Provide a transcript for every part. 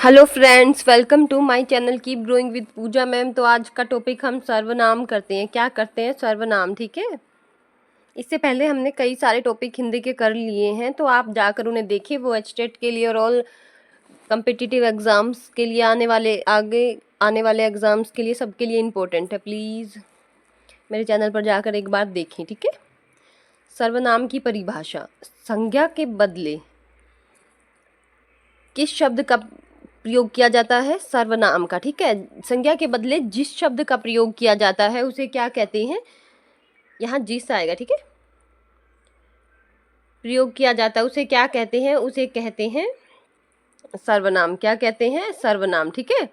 Hello friends, welcome to my channel keep growing with Pooja ma'am. तो आज का topic हम सर्वनाम करते हैं। क्या करते हैं? सर्वनाम। ठीक है। इससे पहले हमने कई सारे टॉपिक हिंदी के कर लिए हैं, तो आप जाकर उन्हें देखिए। वो एचटेट के लिए और ऑल कम्पिटिटिव एग्ज़ाम्स के लिए आगे आने वाले एग्ज़ाम्स के लिए सबके लिए इम्पोर्टेंट है। प्लीज़ मेरे चैनल पर जाकर एक बार देखें। ठीक है। सर्वनाम की परिभाषा। संज्ञा के बदले किस शब्द का प्रयोग किया जाता है? सर्वनाम का। ठीक है। संज्ञा के बदले जिस शब्द का प्रयोग किया जाता है उसे क्या कहते हैं? यहाँ जिस आएगा। ठीक है। प्रयोग किया जाता है उसे क्या कहते हैं? उसे कहते हैं सर्वनाम। क्या कहते हैं? सर्वनाम। ठीक है।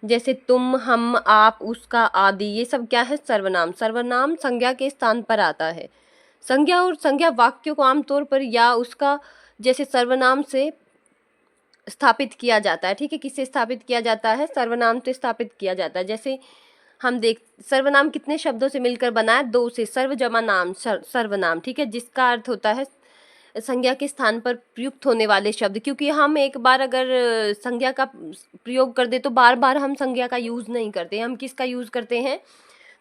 जैसे तुम, हम, आप, उसका, आदि, ये सब क्या है? सर्वनाम। सर्वनाम संज्ञा के स्थान पर आता है। संज्ञा और संज्ञा वाक्यों को आमतौर पर या उसका जैसे सर्वनाम से स्थापित किया जाता है। ठीक है। किससे स्थापित किया जाता है? सर्वनाम से स्थापित किया जाता है। जैसे हम सर्वनाम कितने शब्दों से मिलकर बना है? दो से। सर्व जमा नाम, सर्वनाम। ठीक है। जिसका अर्थ होता है संज्ञा के स्थान पर प्रयुक्त होने वाले शब्द। क्योंकि हम एक बार अगर संज्ञा का प्रयोग कर दे तो बार बार हम संज्ञा का यूज नहीं करते। हम किसका यूज करते हैं?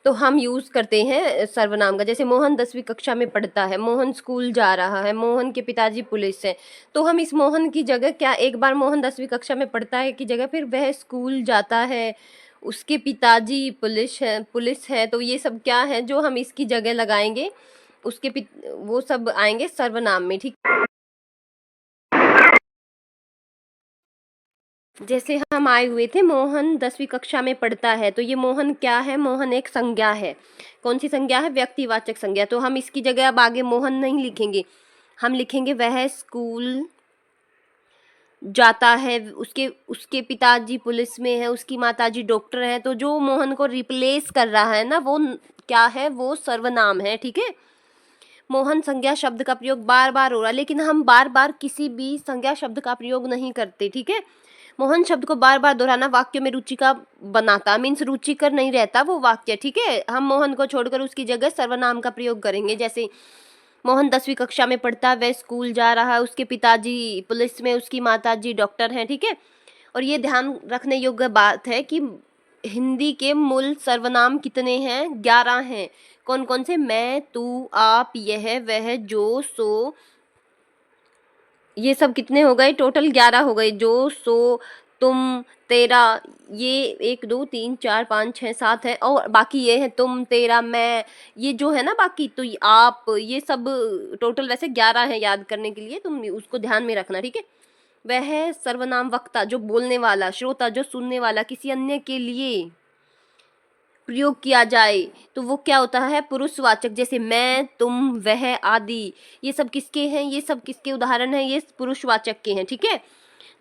तो हम यूज करते हैं सर्वनाम का। जैसे मोहन 10वीं कक्षा में पढ़ता है, मोहन स्कूल जा रहा है, मोहन के पिताजी पुलिस है। तो हम इस मोहन की जगह क्या, एक बार मोहन 10वीं कक्षा में पढ़ता है की जगह फिर वह स्कूल जाता है, उसके पिताजी पुलिस है, तो ये सब क्या है जो हम इसकी जगह लगाएंगे? वो सब आएंगे सर्वनाम में। ठीक। जैसे हम आए हुए थे, मोहन 10वीं कक्षा में पढ़ता है, तो ये मोहन क्या है? मोहन एक संज्ञा है। कौन सी संज्ञा है? व्यक्तिवाचक संज्ञा। तो हम इसकी जगह अब आगे मोहन नहीं लिखेंगे, हम लिखेंगे वह स्कूल जाता है, उसके उसके पिताजी पुलिस में है, उसकी माताजी डॉक्टर है। तो जो मोहन को रिप्लेस कर रहा है ना, वो क्या है? वो सर्वनाम है। ठीक है। मोहन संज्ञा शब्द का प्रयोग बार बार हो रहा है, लेकिन हम बार बार किसी भी संज्ञा शब्द का प्रयोग नहीं करते। ठीक है। मोहन शब्द को बार बार दोहराना वाक्य में रुचि का बनाता, मीन्स रुचिकर नहीं रहता वो वाक्य। ठीक है। हम मोहन को छोड़कर उसकी जगह सर्वनाम का प्रयोग करेंगे। जैसे मोहन 10वीं कक्षा में पढ़ता है, वह स्कूल जा रहा है, उसके पिताजी पुलिस में, उसकी माताजी डॉक्टर हैं। ठीक है। और ये ध्यान रखने योग्य बात है कि हिंदी के मूल सर्वनाम कितने हैं? 11 हैं। कौन कौन से? मैं, तू, आप, यह, वह, जो, सो, ये सब कितने हो गए? टोटल 11 हो गए। जो, सो, तुम, तेरा, ये 1 2 3 4 5 6 7 है, और बाकी ये है तुम, तेरा, मैं, ये जो है ना बाकी, तो आप, ये सब टोटल वैसे 11 है। याद करने के लिए तुम उसको ध्यान में रखना। ठीक है। वह सर्वनाम वक्ता, जो बोलने वाला, श्रोता, जो सुनने वाला, किसी अन्य के लिए प्रयोग किया जाए तो वो क्या होता है? पुरुषवाचक। जैसे मैं, तुम, वह, आदि, ये सब किसके हैं? ये सब किसके उदाहरण हैं? ये पुरुषवाचक के हैं। ठीक है।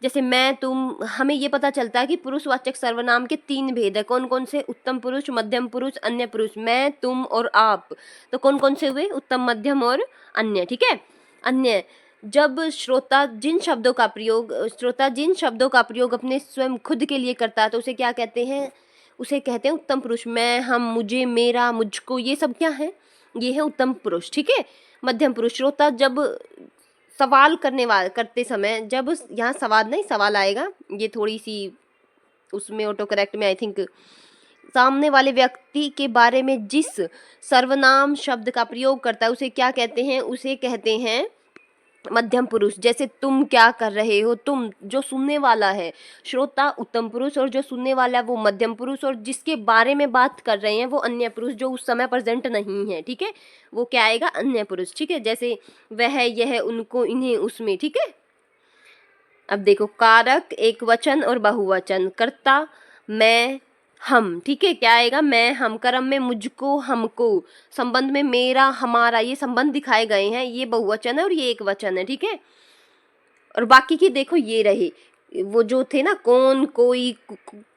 जैसे मैं, तुम, हमें ये पता चलता है कि पुरुषवाचक सर्वनाम के 3 भेद है। कौन कौन से? उत्तम पुरुष, मध्यम पुरुष, अन्य पुरुष। मैं, तुम और आप, तो कौन कौन से हुए? उत्तम, मध्यम और अन्य। ठीक है। अन्य, जब श्रोता जिन शब्दों का प्रयोग अपने स्वयं खुद के लिए करता है तो उसे क्या कहते हैं? उसे कहते हैं उत्तम पुरुष। मैं, हम, मुझे, मेरा, मुझको, ये सब क्या है? ये है उत्तम पुरुष। ठीक है। मध्यम पुरुष, श्रोता जब सवाल करते समय, जब यहाँ सवाल नहीं, सवाल आएगा, ये थोड़ी सी उसमें ऑटो करेक्ट में आई थिंक, सामने वाले व्यक्ति के बारे में जिस सर्वनाम शब्द का प्रयोग करता है उसे क्या कहते हैं? उसे कहते हैं मध्यम पुरुष। जैसे तुम क्या कर रहे हो? तुम, जो सुनने वाला है, श्रोता उत्तम पुरुष, और जो सुनने वाला है वो मध्यम पुरुष, और जिसके बारे में बात कर रहे हैं वो अन्य पुरुष, जो उस समय प्रेजेंट नहीं है। ठीक है। वो क्या आएगा? अन्य पुरुष। ठीक है। जैसे वह, यह, उनको, इन्हें, उसमें। ठीक है। अब देखो, कारक एक वचन और बहुवचन, कर्ता मैं, हम। ठीक है। क्या आएगा? मैं, हम। कर्म में मुझको, हमको, संबंध में मेरा, हमारा, ये संबंध दिखाए गए हैं। ये बहुवचन है और ये एक वचन है। ठीक है। और बाकी की देखो, ये रहे वो जो थे ना, कौन, कोई,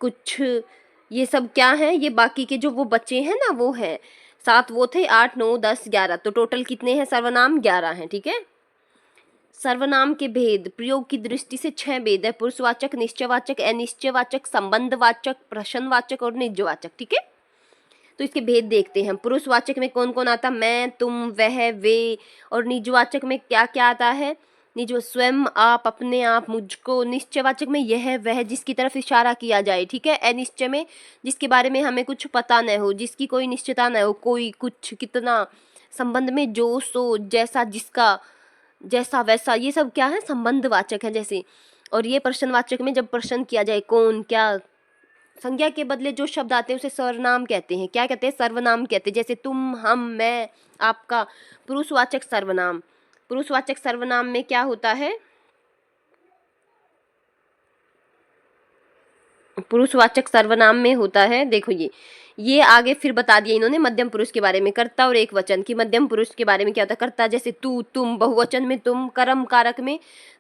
कुछ, ये सब क्या है? ये बाकी के जो वो बच्चे हैं ना, वो है 7, वो थे 8 9 10 11, तो टोटल कितने हैं सर्वनाम? 11 हैं। ठीक है। सर्वनाम के भेद प्रयोग की दृष्टि से 6 भेद है। पुरुषवाचक, निश्चयवाचक, अनिश्चयवाचक, संबंधवाचक, प्रश्नवाचक और निजवाचक। ठीक है। तो इसके भेद देखते हैं हम। पुरुषवाचक में कौन कौन आता? मैं, तुम, वह, वे। और निजवाचक में क्या क्या आता है? निज स्वयं, आप, अपने आप, मुझको। निश्चयवाचक में यह वह जिसकी तरफ इशारा किया जाए, ठीक है। अनिश्चय में जिसके बारे में हमें कुछ पता न हो, जिसकी कोई निश्चितता न हो, कोई, कुछ, कितना। संबंध में जो, सो, जैसा, जिसका, जैसा, वैसा, ये सब क्या है, संबंधवाचक है जैसे। और ये प्रश्नवाचक में जब प्रश्न किया जाए, कौन, क्या, संज्ञा के बदले जो शब्द आते हैं उसे सर्वनाम कहते हैं। क्या कहते हैं? सर्वनाम कहते हैं। जैसे तुम, हम, मैं, आपका। पुरुषवाचक सर्वनाम, पुरुषवाचक सर्वनाम में क्या होता है? पुरुषवाचक सर्वनाम में होता है, देखो ये आगे फिर बता दिया इन्होंने मध्यम पुरुष के बारे में, कर्ता और एक वचन की। मध्यम पुरुष के बारे में क्या होता है? कर्ता जैसे तू, तुम, बहुवचन में तुम, कर्म कारक में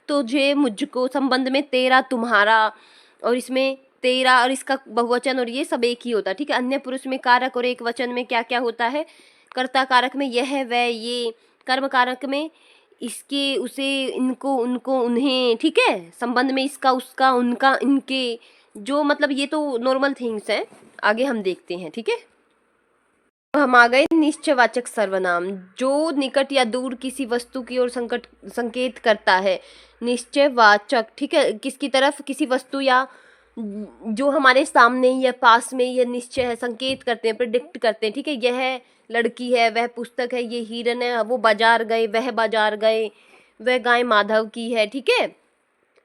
तुझे, मुझको, संबंध में तेरा, तुम्हारा, और इसमें तेरा और इसका बहुवचन और ये सब एक ही होता है, ठीक है। अन्य पुरुष में कारक और एक वचन में क्या क्या होता है? कर्ता कारक में यह, वह, ये। कर्म कारक में इसके, उसे, इनको, उनको, उन्हें, ठीक है। संबंध में इसका, उसका, उनका, इनके, जो, मतलब ये तो नॉर्मल थिंग्स हैं, आगे हम देखते हैं, ठीक है। हम आ गए निश्चयवाचक सर्वनाम, जो निकट या दूर किसी वस्तु की ओर संकेत करता है। निश्चयवाचक, ठीक है, किसकी तरफ? किसी वस्तु या जो हमारे सामने या पास में, यह निश्चय है, संकेत करते हैं, प्रिडिक्ट करते हैं, ठीक है। यह लड़की है, वह पुस्तक है, ये हिरन है, वो बाजार गए, वह बाजार गए, वह गाय माधव की है, ठीक है।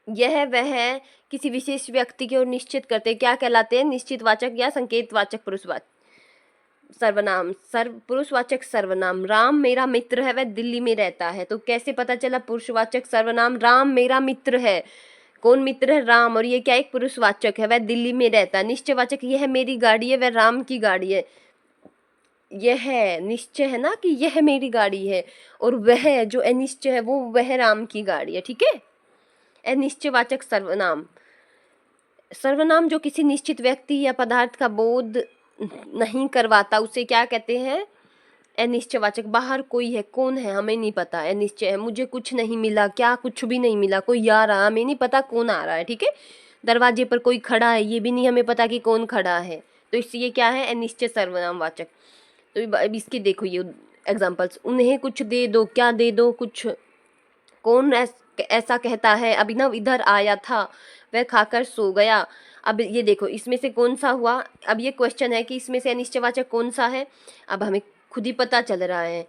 यह वह किसी विशेष व्यक्ति की ओर निश्चित करते हैं, क्या कहलाते हैं? निश्चितवाचक या संकेतवाचक पुरुषवाचक सर्वनाम। पुरुषवाचक सर्वनाम, राम मेरा मित्र है, वह दिल्ली में रहता है। तो कैसे पता चला? पुरुषवाचक सर्वनाम, राम मेरा मित्र है। कौन मित्र है? राम। और ये क्या? एक पुरुषवाचक है, वह दिल्ली में रहता है। निश्चयवाचक, यह मेरी गाड़ी है, वह राम की गाड़ी है। यह निश्चय है ना कि यह मेरी गाड़ी है, और वह जो अनिश्चय है वो वह राम की गाड़ी है, ठीक है। अनिश्चयवाचक सर्वनाम, सर्वनाम जो किसी निश्चित व्यक्ति या पदार्थ का बोध नहीं करवाता, उसे क्या कहते हैं? अनिश्चयवाचक। बाहर कोई है, कौन है हमें नहीं पता, अनिश्चय है। मुझे कुछ नहीं मिला, क्या? कुछ भी नहीं मिला। कोई आ रहा, हमें नहीं पता कौन आ रहा है, ठीक है। दरवाजे पर कोई खड़ा है, ये भी नहीं हमें पता कि कौन खड़ा है, तो इसलिए क्या है? अनिश्चय सर्वनाम वाचक। तो अब इसके देखो ये एग्जाम्पल्स, उन्हें कुछ दे दो, क्या दे दो? कुछ। कौन ऐसा कहता है? अभिनव इधर आया था, वह खाकर सो गया। अब ये देखो, इसमें से कौन सा हुआ? अब ये क्वेश्चन है कि इसमें से अनिश्चयवाचक कौन सा है। अब हमें खुद ही पता चल रहा है,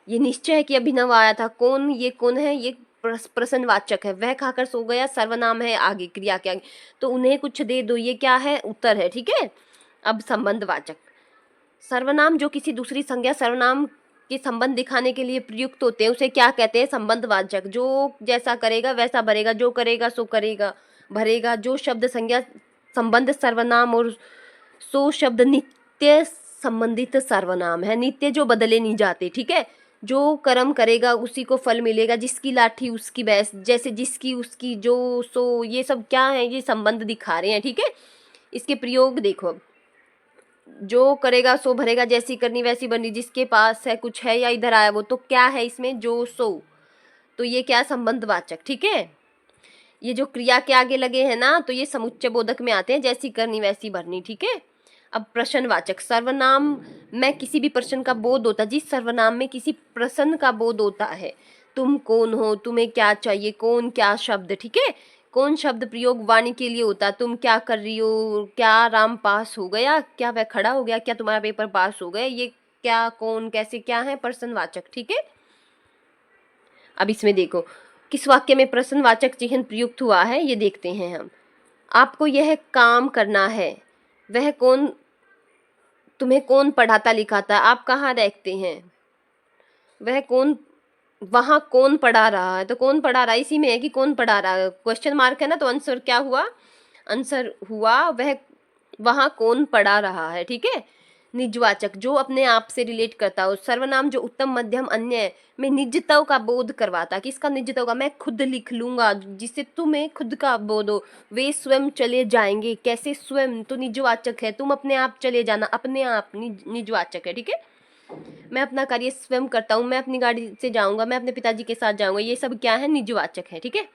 ये निश्चय है कि अभिनव आया था। कौन? ये कौन है? ये प्रश्नवाचक है। वह खाकर सो गया सर्वनाम है, आगे क्रिया के आगे। तो उन्हें कुछ दे दो, ये क्या है? उत्तर है, ठीक है। अब संबंधवाचक सर्वनाम, जो किसी दूसरी संज्ञा सर्वनाम के संबंध दिखाने के लिए प्रयुक्त होते हैं, उसे क्या कहते हैं? संबंधवाचक। जो जैसा करेगा वैसा भरेगा, जो करेगा सो करेगा भरेगा। जो शब्द संज्ञा संबंध सर्वनाम और सो शब्द नित्य संबंधित सर्वनाम है। नित्य जो बदले नहीं जाते, ठीक है। जो कर्म करेगा उसी को फल मिलेगा, जिसकी लाठी उसकी भैंस, जैसे जिसकी उसकी, जो सो, ये सब क्या है? ये संबंध दिखा रहे हैं, ठीक है। इसके प्रयोग देखो अब, जो करेगा सो भरेगा, जैसी करनी वैसी बननी, जिसके पास है कुछ है या इधर आया वो, तो क्या है इसमें? जो सो। तो ये क्या? संबंधवाचक, ठीक है। ये जो क्रिया के आगे लगे हैं ना, तो ये समुच्चय बोधक में आते हैं, जैसी करनी वैसी भरनी, ठीक है। अब प्रश्नवाचक सर्वनाम में किसी भी प्रश्न का बोध होता है, जिस सर्वनाम में किसी प्रश्न का बोध होता है। तुम कौन हो, तुम्हें क्या चाहिए, कौन, क्या शब्द, ठीक है। कौन शब्द प्रयोग वाणी के लिए होता है। तुम क्या कर रही हो, क्या राम पास हो गया, क्या वह खड़ा हो गया, क्या तुम्हारा पेपर पास हो गया, ये क्या, कौन, कैसे, क्या है? प्रश्नवाचक, ठीक है। अब इसमें देखो किस वाक्य में प्रश्नवाचक चिन्ह प्रयुक्त हुआ है, ये देखते हैं हम। आपको यह काम करना है, वह कौन, तुम्हें कौन पढ़ाता लिखाता है, आप कहाँ रहते हैं, वह कौन, वहाँ कौन पढ़ा रहा है। तो कौन पढ़ा रहा है, इसी में है कि कौन पढ़ा रहा है। क्वेश्चन मार्क है ना, तो आंसर क्या हुआ? आंसर हुआ वह, वहाँ कौन पढ़ा रहा है, ठीक है। निजवाचक, जो अपने आप से रिलेट करता हो। सर्वनाम जो उत्तम मध्यम अन्य में निजता का बोध करवाता। किसका निजता का? मैं खुद लिख लूंगा, जिससे तुम्हें खुद का बोध हो। वे स्वयं चले जाएंगे, कैसे? स्वयं तो निजवाचक है, तुम अपने आप चले जाना, अपने आप निजवाचक है, ठीक है। मैं अपना कार्य स्वयं करता हूँ, मैं अपनी गाड़ी से जाऊंगा, मैं अपने पिताजी के साथ जाऊंगा, ये सब क्या है? निजवाचक है, ठीक है।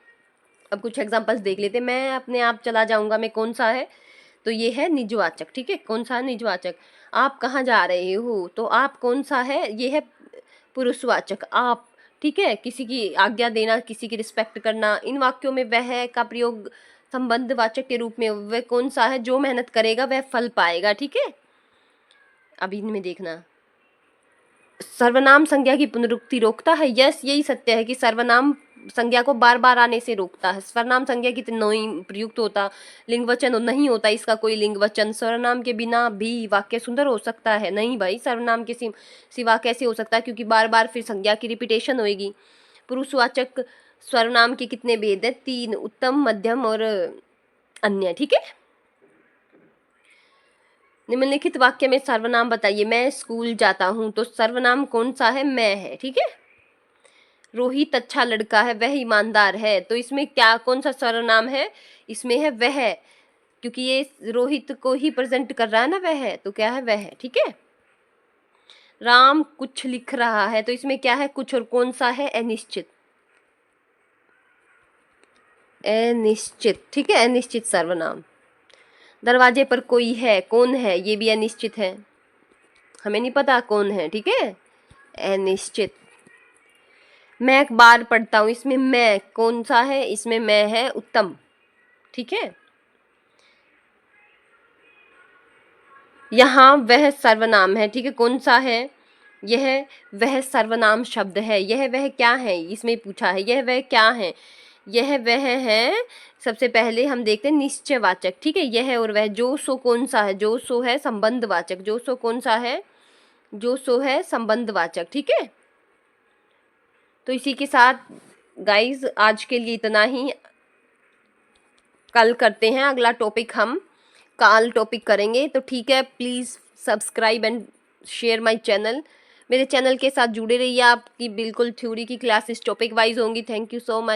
अब कुछ एग्जांपल्स देख लेते हैं। मैं अपने आप चला जाऊंगा में कौन सा है? तो ये है निजवाचक, ठीक है। कौन सा है? निजवाचक। आप कहाँ जा रहे हो, तो आप कौन सा है? ये है पुरुषवाचक, आप, ठीक है, किसी की आज्ञा देना, किसी की रिस्पेक्ट करना। इन वाक्यों में वह का प्रयोग संबंधवाचक के रूप में, वह कौन सा है? जो मेहनत करेगा वह फल पाएगा। ठीक है, अब इनमें देखना, सर्वनाम संज्ञा की पुनरुक्ति रोकता है। यस, यही सत्य है कि सर्वनाम संज्ञा को बार बार आने से रोकता है। सर्वनाम संज्ञा की नहीं प्रयुक्त होता, लिंग वचन नहीं होता इसका कोई लिंग वचन। सर्वनाम के बिना भी वाक्य सुंदर हो सकता है? नहीं भाई, सर्वनाम के सिवा कैसे हो सकता है, क्योंकि बार बार फिर संज्ञा की रिपीटेशन होगी। पुरुषवाचक सर्वनाम के कितने भेद है? 3, उत्तम, मध्यम और अन्य। ठीक है, निम्नलिखित वाक्य में सर्वनाम बताइए। मैं स्कूल जाता हूँ, तो सर्वनाम कौन सा है? मैं है। ठीक है, रोहित अच्छा लड़का है, वह ईमानदार है, तो इसमें क्या, कौन सा सर्वनाम है? इसमें है वह, क्योंकि ये रोहित को ही प्रेजेंट कर रहा है ना, वह, तो क्या है? वह। ठीक है, राम कुछ लिख रहा है, तो इसमें क्या है? कुछ, और कौन सा है? अनिश्चित। अनिश्चित, ठीक है, अनिश्चित सर्वनाम। दरवाजे पर कोई है, कौन है? ये भी अनिश्चित है, हमें नहीं पता कौन है। ठीक है, अनिश्चित। मैं अखबार पढ़ता हूँ, इसमें मैं कौन सा है? इसमें मैं है उत्तम। ठीक है, यहाँ वह सर्वनाम है। ठीक है, कौन सा है? यह वह सर्वनाम शब्द है। यह वह क्या है? इसमें पूछा है, यह वह क्या है? यह वह है, सबसे पहले हम देखते हैं निश्चयवाचक। ठीक है, यह और वह। जो सो कौन सा है? जो सो है संबंधवाचक। जो सो कौन सा है? जो सो है संबंधवाचक। ठीक है, तो इसी के साथ गाइज आज के लिए इतना ही। कल करते हैं अगला टॉपिक, हम कल टॉपिक करेंगे, तो ठीक है, please subscribe and share my channel. मेरे चैनल के साथ जुड़े रहिए, आपकी बिल्कुल थ्योरी की क्लासेस टॉपिक वाइज होंगी। Thank you so much.